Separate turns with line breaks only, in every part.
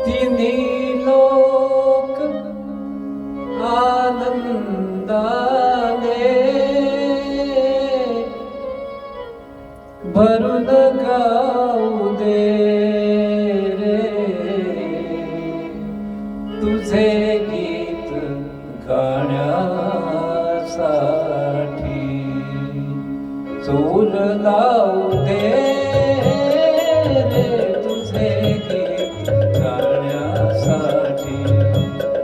तिन्ही लोक आनंदाने भरून गाऊ दे रे तुझे गीत गाण्यासाठी चोर लावू दे रे तुझे गीत गाण्यासाठी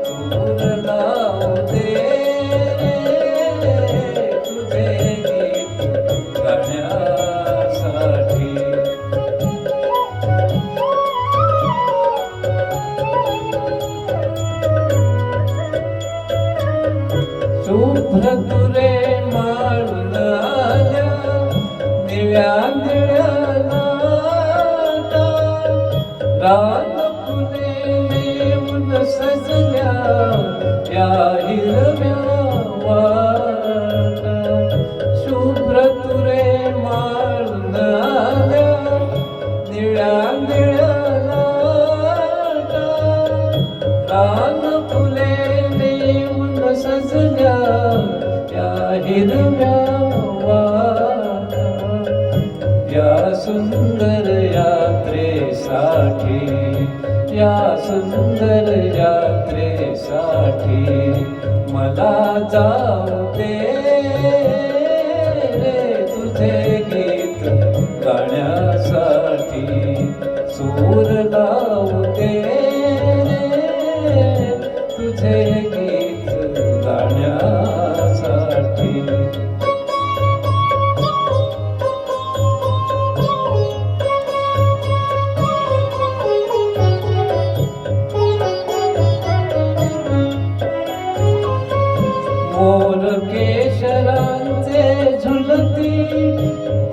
चोर लावू दे रे तुझे गीत गाण्यासाठी शुभ्र तुरे माळून आल्या निळ्या निळ्या लाटा रान फुले नेऊन सजल्या या हिरव्या वाटा शुभ्र तुरे माळून आल्या निळ्या निळ्या लाटा रान फुले नेऊन सजल्या या हिरव्या वाटा या सुंदर यात्रेसाठी या सुंदर यात्रेसाठी मला जाऊ दे रे तुझे गीत गाण्यासाठी सूर लावू दे रे तुझे गीत गाण्यासाठी मोर केशरांचे झुलती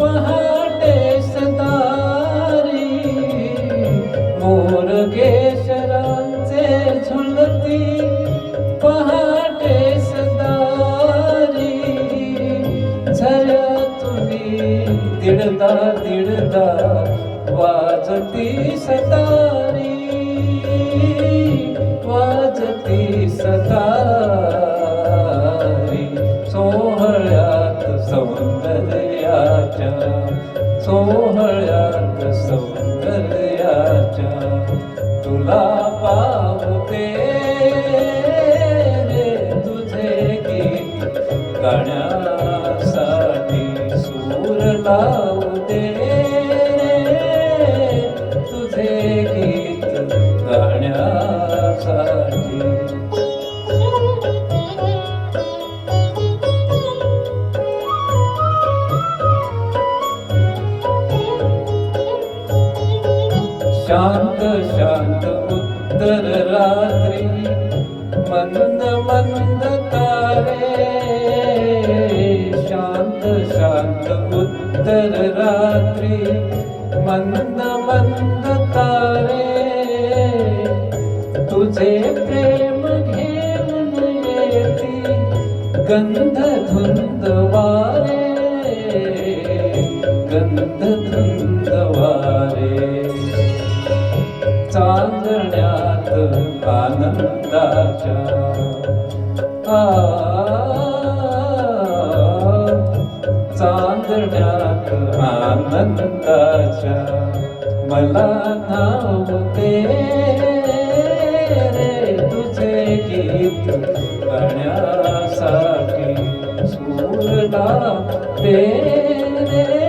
पहाटे सदारी मोर केशरांचे झुलती पहाटे सदारी झऱ्यातुनी दिडदा दिडदा वाजती सतारी वाजती सतारी सोहळ्यात सौंदर्याच्या सोहळ्यात सौंदर्याच्या तुला पाहू दे रे तुझे गीत गाण्यासाठी सूर लावू दे रे तुझे गीत गाण्यासाठी शांत शांत उत्तर रात्री मंद मंद तारे शांत शांत उत्तर रात्री मंद मंद तारे तुझे प्रेम घेऊन येती गंध धुंद वारे गंध धुंद वारे चांदण्यात आनंदाच्या चांदण्यात आनंदाच्या मला नाव दे रे तुझे गीत गाण्यासाठी सूर लावू दे रे